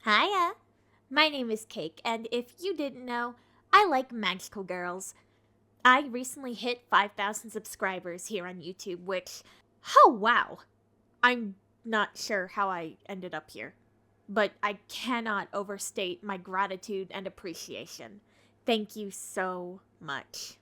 Hiya! My name is Cake, and if you didn't know, I like magical girls. I recently hit 5,000 subscribers here on YouTube, which, oh wow! I'm not sure how I ended up here, but I cannot overstate my gratitude and appreciation. Thank you so much.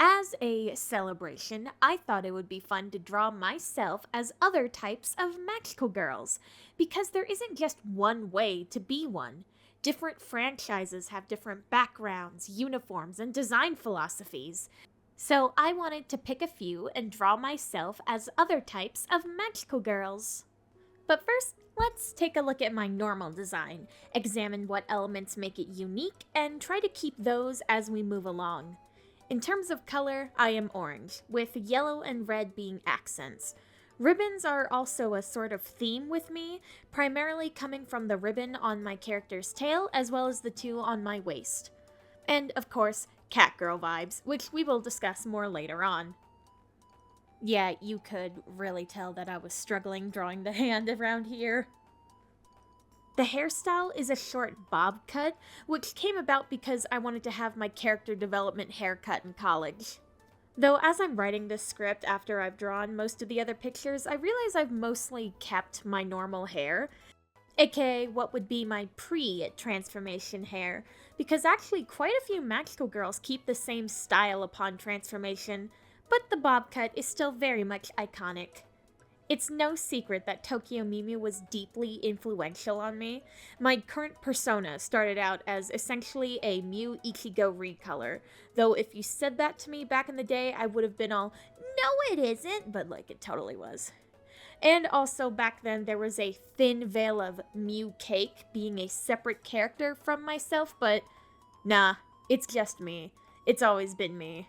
As a celebration, I thought it would be fun to draw myself as other types of magical girls, because there isn't just one way to be one. Different franchises have different backgrounds, uniforms, and design philosophies. So I wanted to pick a few and draw myself as other types of magical girls. But first, let's take a look at my normal design, examine what elements make it unique, and try to keep those as we move along. In terms of color, I am orange, with yellow and red being accents. Ribbons are also a sort of theme with me, primarily coming from the ribbon on my character's tail as well as the two on my waist. And, of course, catgirl vibes, which we will discuss more later on. Yeah, you could really tell that I was struggling drawing the hand around here. The hairstyle is a short bob cut, which came about because I wanted to have my character development haircut in college. Though as I'm writing this script after I've drawn most of the other pictures, I realize I've mostly kept my normal hair, aka what would be my pre-transformation hair, because actually quite a few magical girls keep the same style upon transformation, but the bob cut is still very much iconic. It's no secret that Tokyo Miu Miu was deeply influential on me. My current persona started out as essentially a Miu Ichigo recolor, though if you said that to me back in the day, I would have been all, no it isn't, but like it totally was. And also back then there was a thin veil of Miu Cake being a separate character from myself, but nah, it's just me. It's always been me.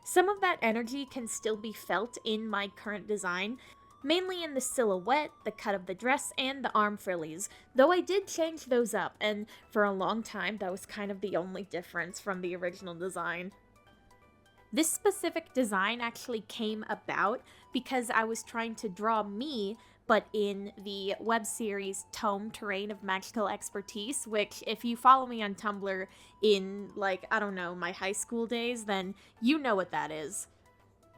Some of that energy can still be felt in my current design, mainly in the silhouette, the cut of the dress, and the arm frillies, though I did change those up, and for a long time that was kind of the only difference from the original design. This specific design actually came about because I was trying to draw me, but in the web series Tome Terrain of Magical Expertise, which if you follow me on Tumblr in, like, I don't know, my high school days, then you know what that is.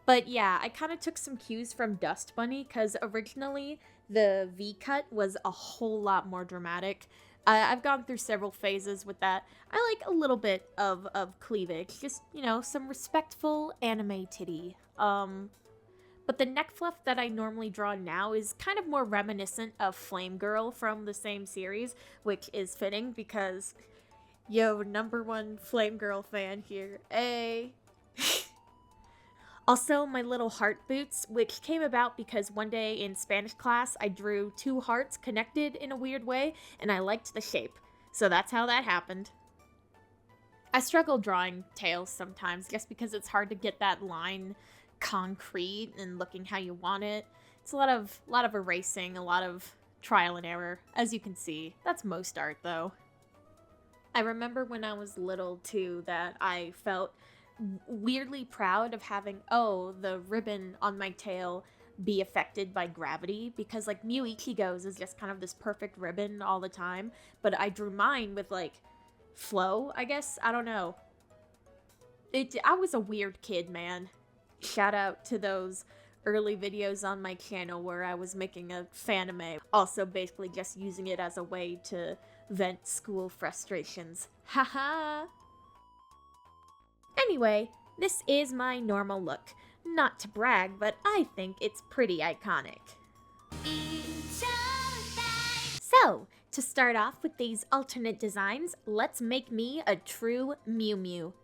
But yeah, I kind of took some cues from Dust Bunny, because originally the V-cut was a whole lot more dramatic. I've gone through several phases with that. I like a little bit of cleavage, just, you know, some respectful anime titty. But the neck fluff that I normally draw now is kind of more reminiscent of Flame Girl from the same series, which is fitting because, yo, #1 Flame Girl fan here. Hey. Also, my little heart boots, which came about because one day in Spanish class I drew two hearts connected in a weird way, and I liked the shape. So that's how that happened. I struggle drawing tails sometimes just because it's hard to get that line concrete and looking how you want it. It's a lot of erasing, a lot of trial and error, as you can see. That's most art though. I remember when I was little too that I felt weirdly proud of having, the ribbon on my tail be affected by gravity, because like Miu Ichigo's is just kind of this perfect ribbon all the time, but I drew mine with like flow, I guess. I don't know. I was a weird kid, man. Shout out to those early videos on my channel where I was making a fanime, also basically just using it as a way to vent school frustrations. Haha! Anyway, this is my normal look. Not to brag, but I think it's pretty iconic. So, to start off with these alternate designs, let's make me a true Miu Miu.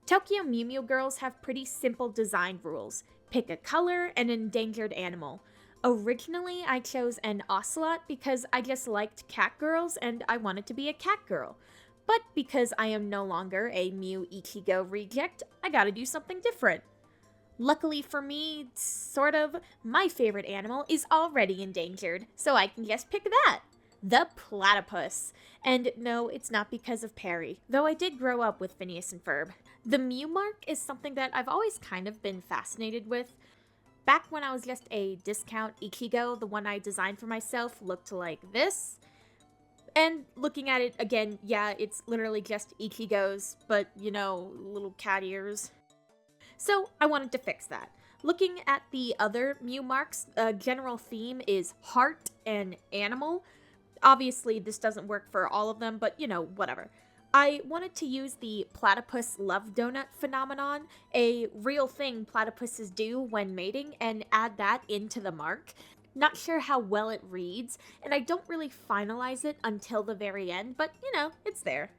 Tokyo Miu Miu girls have pretty simple design rules. Pick a color and an endangered animal. Originally, I chose an ocelot because I just liked cat girls and I wanted to be a cat girl. But because I am no longer a Miu Ichigo reject, I gotta do something different. Luckily for me, sort of, my favorite animal is already endangered, so I can just pick that. The platypus. And no, it's not because of Perry, though I did grow up with Phineas and Ferb. The Mew mark is something that I've always kind of been fascinated with. Back when I was just a discount Ichigo, the one I designed for myself looked like this. And looking at it again, yeah, it's literally just Ichigo's, but, you know, little cat ears. So I wanted to fix that. Looking at the other Miu marks, a general theme is heart and animal. Obviously, this doesn't work for all of them, but, you know, whatever. I wanted to use the platypus love donut phenomenon, a real thing platypuses do when mating, and add that into the mark. Not sure how well it reads, and I don't really finalize it until the very end, but, you know, it's there.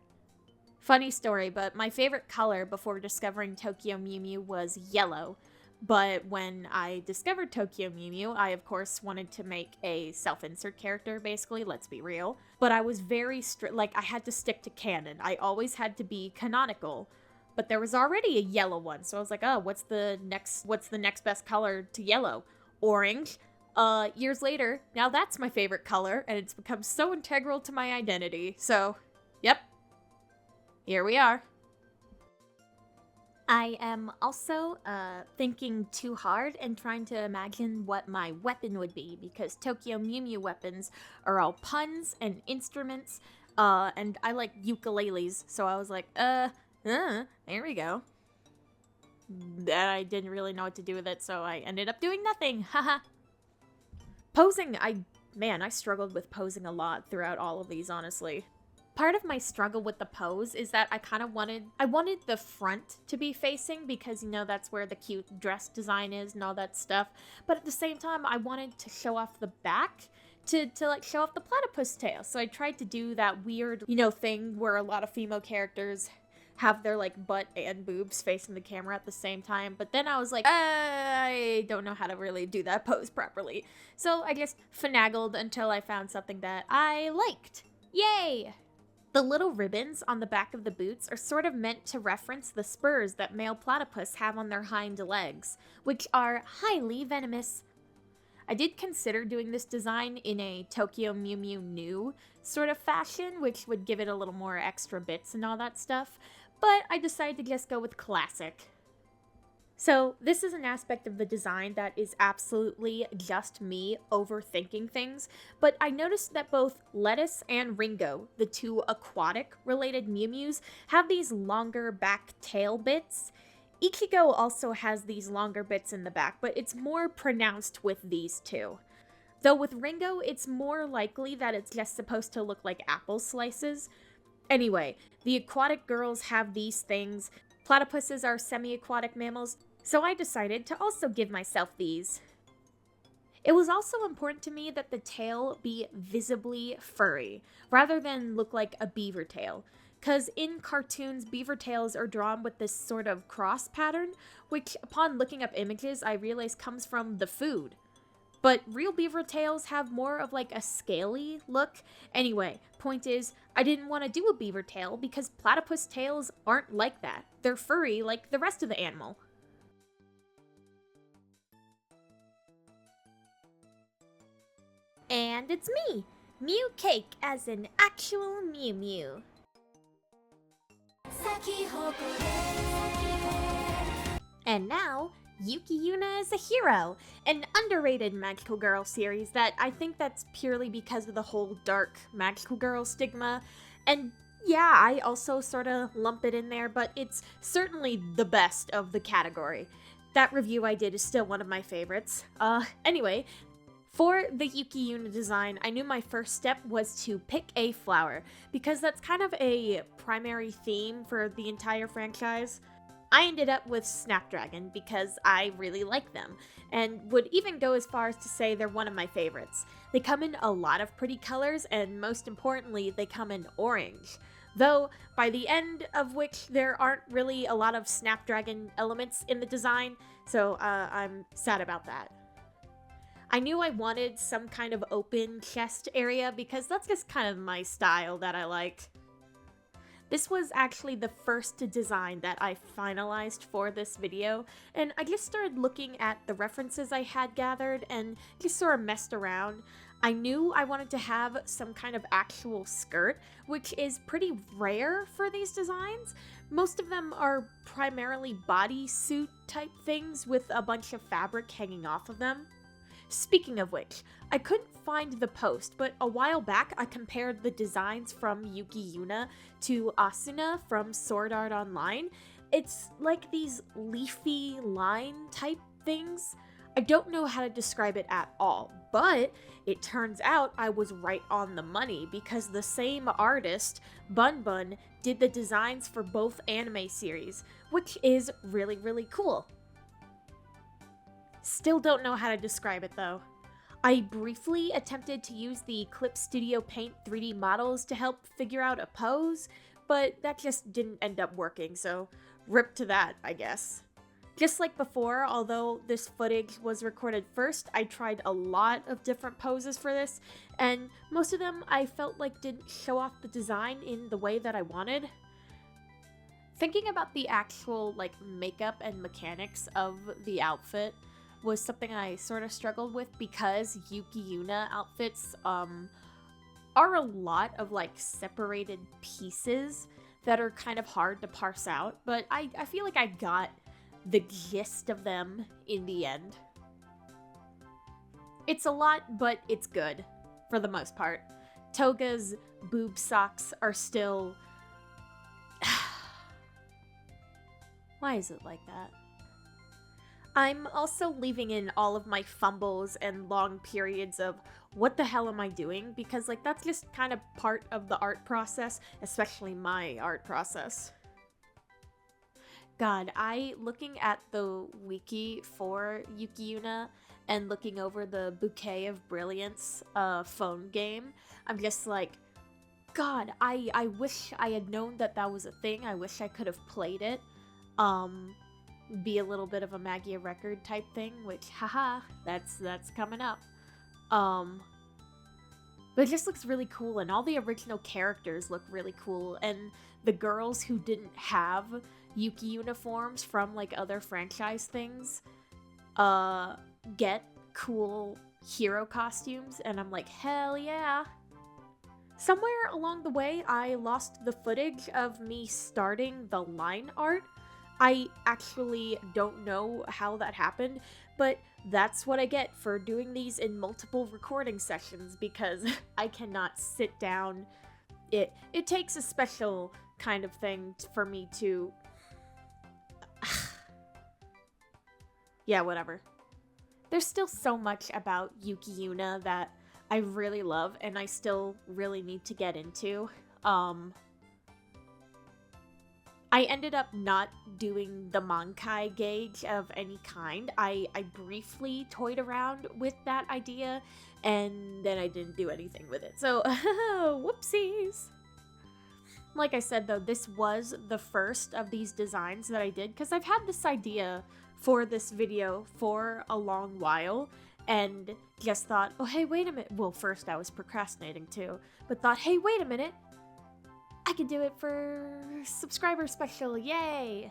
Funny story, but my favorite color before discovering Tokyo Miu Miu was yellow. But when I discovered Tokyo Miu Miu, I of course wanted to make a self-insert character, basically, let's be real. But I was very strict, like I had to stick to canon. I always had to be canonical. But there was already a yellow one, so I was like, oh, what's the next best color to yellow? Orange. Years later, now that's my favorite color, and it's become so integral to my identity. So, yep. Here we are. I am also thinking too hard and trying to imagine what my weapon would be, because Tokyo Miu Miu weapons are all puns and instruments, and I like ukuleles, so I was like, there we go. And I didn't really know what to do with it, so I ended up doing nothing, haha. Posing, I struggled with posing a lot throughout all of these, honestly. Part of my struggle with the pose is that I wanted the front to be facing because, you know, that's where the cute dress design is and all that stuff. But at the same time, I wanted to show off the back to like show off the platypus tail. So I tried to do that weird, you know, thing where a lot of female characters have their like butt and boobs facing the camera at the same time. But then I was like, I don't know how to really do that pose properly. So I just finagled until I found something that I liked. Yay! The little ribbons on the back of the boots are sort of meant to reference the spurs that male platypus have on their hind legs, which are highly venomous. I did consider doing this design in a Tokyo Miu Miu new sort of fashion, which would give it a little more extra bits and all that stuff, but I decided to just go with classic. So this is an aspect of the design that is absolutely just me overthinking things, but I noticed that both Lettuce and Ringo, the two aquatic-related Miu Mius, have these longer back tail bits. Ichigo also has these longer bits in the back, but it's more pronounced with these two. Though with Ringo, it's more likely that it's just supposed to look like apple slices. Anyway, the aquatic girls have these things. Platypuses are semi-aquatic mammals, so I decided to also give myself these. It was also important to me that the tail be visibly furry, rather than look like a beaver tail. Because in cartoons, beaver tails are drawn with this sort of cross pattern, which upon looking up images, I realized comes from the food. But real beaver tails have more of like a scaly look. Anyway, point is, I didn't want to do a beaver tail because platypus tails aren't like that. They're furry like the rest of the animal. And it's me, Miu Cake, as an actual Miu Miu. And now, Yuki Yuna is a hero, an underrated magical girl series that I think that's purely because of the whole dark magical girl stigma. And yeah, I also sort of lump it in there, but it's certainly the best of the category. That review I did is still one of my favorites. Anyway, for the Yuki Yuna design, I knew my first step was to pick a flower, because that's kind of a primary theme for the entire franchise. I ended up with Snapdragon because I really like them, and would even go as far as to say they're one of my favorites. They come in a lot of pretty colors, and most importantly, they come in orange. Though, by the end of which there aren't really a lot of Snapdragon elements in the design, so I'm sad about that. I knew I wanted some kind of open chest area because that's just kind of my style that I liked. This was actually the first design that I finalized for this video, and I just started looking at the references I had gathered and just sort of messed around. I knew I wanted to have some kind of actual skirt, which is pretty rare for these designs. Most of them are primarily bodysuit type things with a bunch of fabric hanging off of them. Speaking of which, I couldn't find the post, but a while back I compared the designs from Yuki Yuna to Asuna from Sword Art Online. It's like these leafy line type things. I don't know how to describe it at all, but it turns out I was right on the money because the same artist, Bun Bun, did the designs for both anime series, which is really, really cool. Still don't know how to describe it though. I briefly attempted to use the Clip Studio Paint 3D models to help figure out a pose, but that just didn't end up working, so rip to that, I guess. Just like before, although this footage was recorded first, I tried a lot of different poses for this, and most of them I felt like didn't show off the design in the way that I wanted. Thinking about the actual makeup and mechanics of the outfit was something I sort of struggled with because Yuki Yuna outfits are a lot of separated pieces that are kind of hard to parse out, but I feel like I got the gist of them in the end. It's a lot, but it's good, for the most part. Toga's boob socks are still... Why is it like that? I'm also leaving in all of my fumbles and long periods of what the hell am I doing, because that's just kind of part of the art process, especially my art process. God, looking at the wiki for Yuki Yuna and looking over the Bouquet of Brilliance phone game, I'm just like, God, I wish I had known that that was a thing. I wish I could have played it. Be a little bit of a Magia record type thing, which, haha, that's coming up. But it just looks really cool, and all the original characters look really cool, and the girls who didn't have Yuki uniforms from other franchise things get cool hero costumes, and I'm like, hell yeah. Somewhere along the way, I lost the footage of me starting the line art. I actually don't know how that happened, but that's what I get for doing these in multiple recording sessions because I cannot sit down. It takes a special kind of thing for me to... Yeah, whatever. There's still so much about Yuki Yuna that I really love and I still really need to get into. I ended up not doing the Mankai gauge of any kind. I briefly toyed around with that idea, and then I didn't do anything with it. So, whoopsies! Like I said, though, this was the first of these designs that I did, because I've had this idea for this video for a long while, and just thought, oh, hey, wait a minute. Well, first I was procrastinating, too, but thought, hey, wait a minute. I could do it for subscriber special, yay!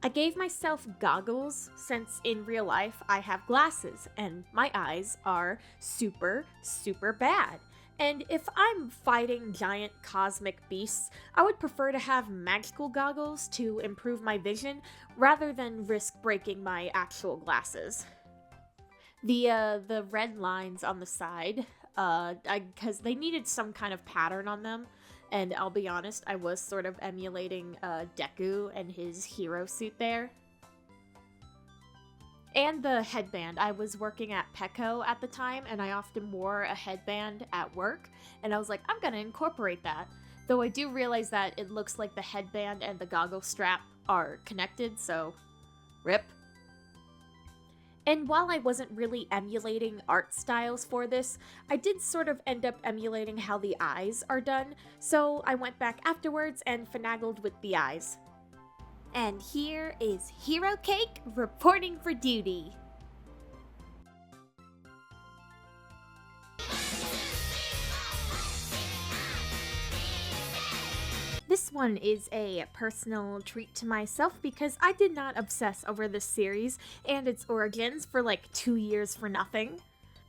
I gave myself goggles since in real life I have glasses and my eyes are super, super bad. And if I'm fighting giant cosmic beasts, I would prefer to have magical goggles to improve my vision rather than risk breaking my actual glasses. The red lines on the side, because they needed some kind of pattern on them. And I'll be honest, I was sort of emulating Deku and his hero suit there. And the headband. I was working at Pecco at the time, and I often wore a headband at work. And I was like, I'm gonna incorporate that. Though I do realize that it looks like the headband and the goggle strap are connected, so rip. And while I wasn't really emulating art styles for this, I did sort of end up emulating how the eyes are done, so I went back afterwards and finagled with the eyes. And here is Hero Cake reporting for duty. This one is a personal treat to myself because I did not obsess over this series and its origins for 2 years for nothing.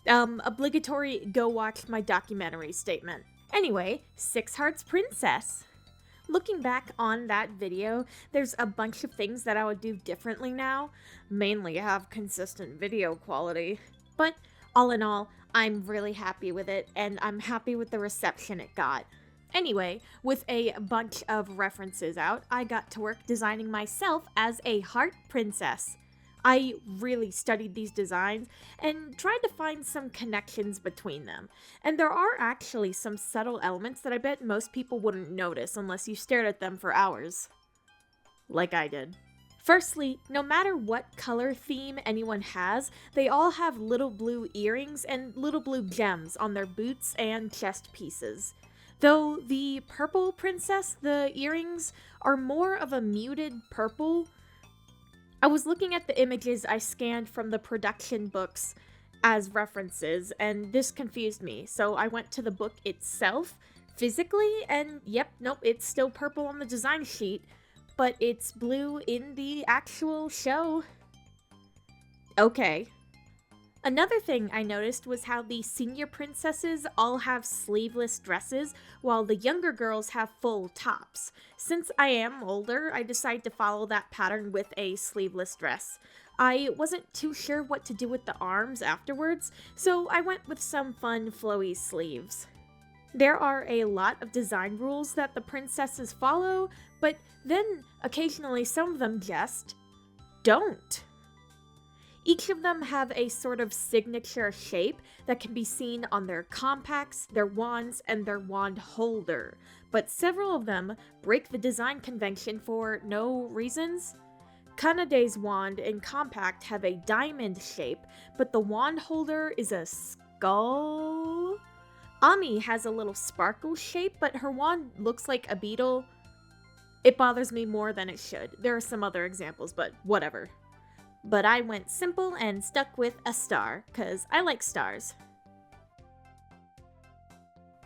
Obligatory go watch my documentary statement. Anyway, Six Hearts Princess. Looking back on that video, there's a bunch of things that I would do differently now. Mainly have consistent video quality. But all in all, I'm really happy with it, and I'm happy with the reception it got. Anyway, with a bunch of references out, I got to work designing myself as a heart princess. I really studied these designs and tried to find some connections between them. And there are actually some subtle elements that I bet most people wouldn't notice unless you stared at them for hours. Like I did. Firstly, no matter what color theme anyone has, they all have little blue earrings and little blue gems on their boots and chest pieces. Though the purple princess, the earrings are more of a muted purple. I was looking at the images I scanned from the production books as references, and this confused me, so I went to the book itself, physically, and yep, nope, it's still purple on the design sheet, but it's blue in the actual show. Okay. Another thing I noticed was how the senior princesses all have sleeveless dresses, while the younger girls have full tops. Since I am older, I decided to follow that pattern with a sleeveless dress. I wasn't too sure what to do with the arms afterwards, so I went with some fun flowy sleeves. There are a lot of design rules that the princesses follow, but then occasionally some of them just don't. Each of them have a sort of signature shape that can be seen on their compacts, their wands, and their wand holder, but several of them break the design convention for no reasons. Kanade's wand and compact have a diamond shape, but the wand holder is a skull. Ami has a little sparkle shape, but her wand looks like a beetle. It bothers me more than it should. There are some other examples, but whatever. But I went simple and stuck with a star, cause I like stars.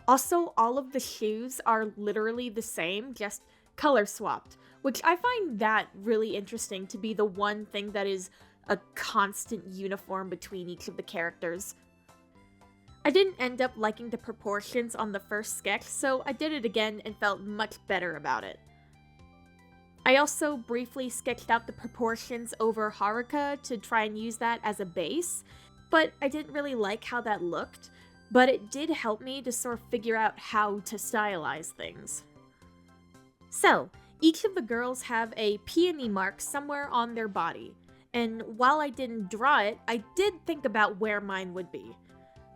Also, all of the shoes are literally the same, just color swapped, which I find that really interesting to be the one thing that is a constant uniform between each of the characters. I didn't end up liking the proportions on the first sketch, so I did it again and felt much better about it. I also briefly sketched out the proportions over Haruka to try and use that as a base, but I didn't really like how that looked, but it did help me to sort of figure out how to stylize things. So, each of the girls have a peony mark somewhere on their body, and while I didn't draw it, I did think about where mine would be.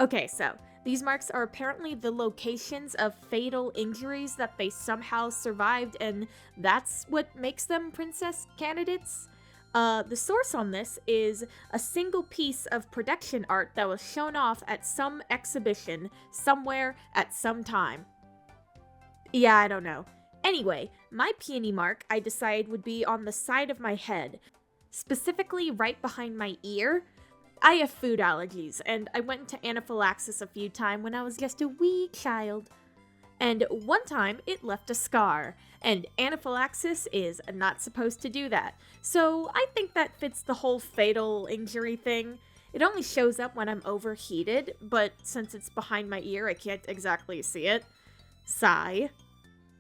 Okay, so these marks are apparently the locations of fatal injuries that they somehow survived, and that's what makes them princess candidates. The source on this is a single piece of production art that was shown off at some exhibition somewhere at some time. Yeah, I don't know. Anyway, my peony mark I decided would be on the side of my head, specifically right behind my ear. I have food allergies, and I went into anaphylaxis a few times when I was just a wee child. And one time, it left a scar, and anaphylaxis is not supposed to do that. So I think that fits the whole fatal injury thing. It only shows up when I'm overheated, but since it's behind my ear, I can't exactly see it. Sigh.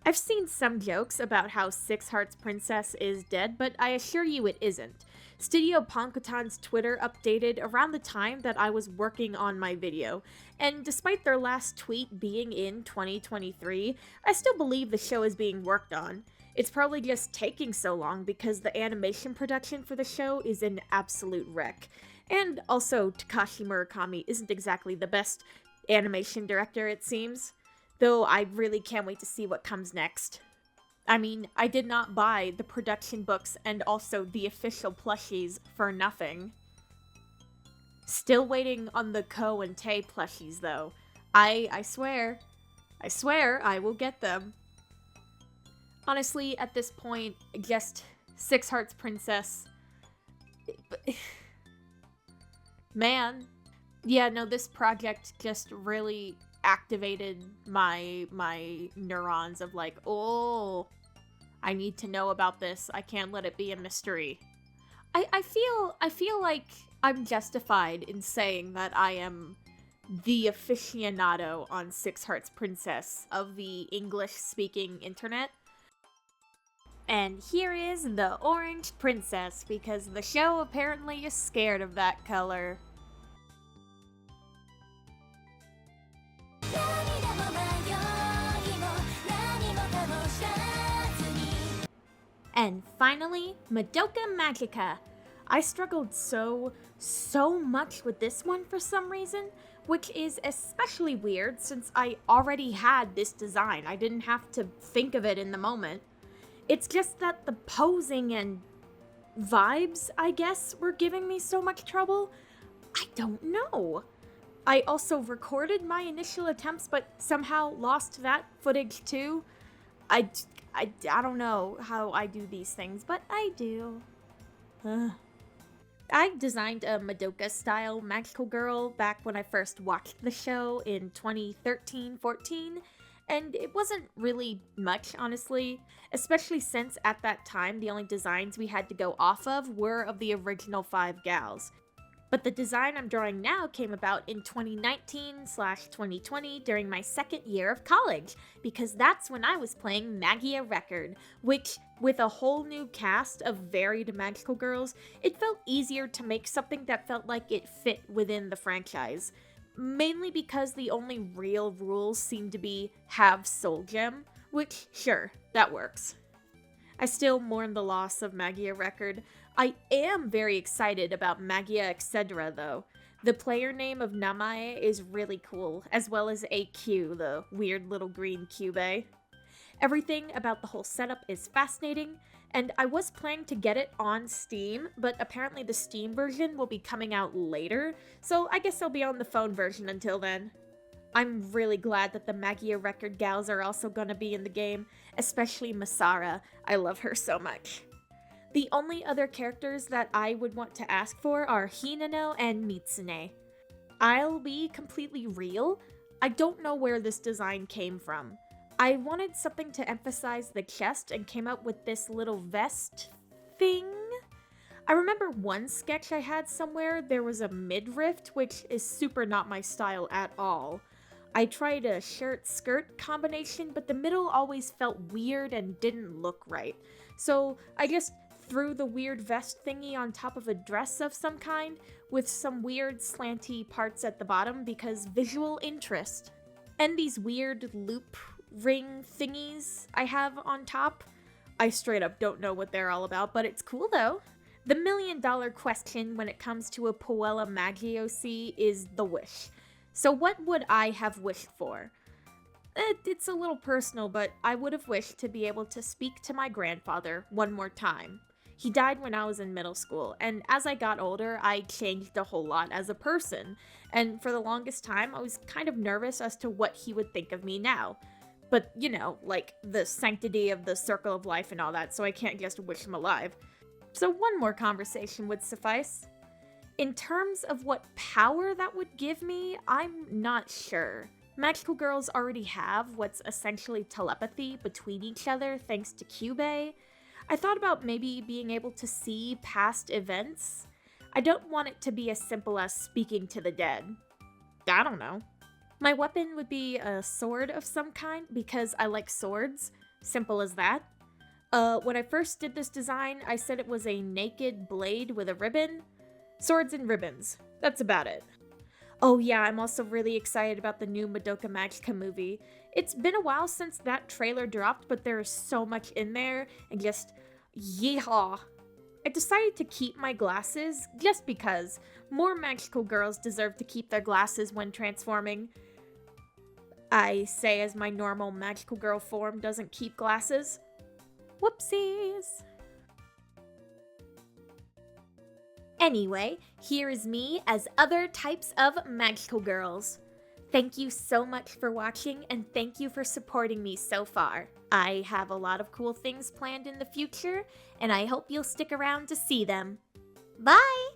I've seen some jokes about how Six Hearts Princess is dead, but I assure you it isn't. Studio Pankotan's Twitter updated around the time that I was working on my video, and despite their last tweet being in 2023, I still believe the show is being worked on. It's probably just taking so long because the animation production for the show is an absolute wreck. And also, Takashi Murakami isn't exactly the best animation director, it seems. Though I really can't wait to see what comes next. I mean, I did not buy the production books and also the official plushies for nothing. Still waiting on the Ko and Tae plushies, though. I swear I will get them. Honestly, at this point, just Six Hearts Princess. Man. Yeah, no, this project just really activated my neurons of like, oh, I need to know about this. I can't let it be a mystery. I feel like I'm justified in saying that I am the aficionado on Six Hearts Princess of the English-speaking internet. And here is the Orange Princess, because the show apparently is scared of that color. And finally, Madoka Magica. I struggled so much with this one for some reason, which is especially weird since I already had this design. I didn't have to think of it in the moment. It's just that the posing and vibes, I guess, were giving me so much trouble. I don't know. I also recorded my initial attempts, but somehow lost that footage too. I don't know how I do these things, but I do. I designed a Madoka-style magical girl back when I first watched the show in 2013-14, and it wasn't really much, honestly, especially since at that time the only designs we had to go off of were of the original 5 gals. But the design I'm drawing now came about in 2019/2020 during my second year of college, because that's when I was playing Magica Record, which, with a whole new cast of varied magical girls, it felt easier to make something that felt like it fit within the franchise. Mainly because the only real rules seem to be have soul gem, which, sure, that works. I still mourn the loss of Magica Record. I am very excited about Magica Etc. though. The player name of Namae is really cool, as well as AQ, the weird little green cube. Everything about the whole setup is fascinating, and I was planning to get it on Steam, but apparently the Steam version will be coming out later, so I guess I'll be on the phone version until then. I'm really glad that the Magica Record gals are also gonna be in the game, especially Masara. I love her so much. The only other characters that I would want to ask for are Hinano and Mitsune. I'll be completely real, I don't know where this design came from. I wanted something to emphasize the chest and came up with this little vest thing. I remember one sketch I had somewhere, there was a midriff, which is super not my style at all. I tried a shirt-skirt combination, but the middle always felt weird and didn't look right. So I just threw the weird vest thingy on top of a dress of some kind, with some weird slanty parts at the bottom because visual interest. And these weird loop ring thingies I have on top. I straight up don't know what they're all about, but it's cool though. The $1,000,000 question when it comes to a Puella Magi OC is the wish. So what would I have wished for? It's a little personal, but I would have wished to be able to speak to my grandfather one more time. He died when I was in middle school, and as I got older, I changed a whole lot as a person, and for the longest time, I was kind of nervous as to what he would think of me now. But, you know, like the sanctity of the circle of life and all that, so I can't just wish him alive. So one more conversation would suffice. In terms of what power that would give me, I'm not sure. Magical girls already have what's essentially telepathy between each other thanks to Cube. I thought about maybe being able to see past events. I don't want it to be as simple as speaking to the dead. I don't know. My weapon would be a sword of some kind because I like swords. Simple as that. When I first did this design, I said it was a naked blade with a ribbon. Swords and ribbons. That's about it. Oh yeah, I'm also really excited about the new Madoka Magica movie. It's been a while since that trailer dropped, but there is so much in there, and just yeehaw. I decided to keep my glasses, just because. More magical girls deserve to keep their glasses when transforming. I say as my normal magical girl form doesn't keep glasses. Whoopsies! Anyway, here is me as other types of magical girls. Thank you so much for watching, and thank you for supporting me so far. I have a lot of cool things planned in the future, and I hope you'll stick around to see them. Bye!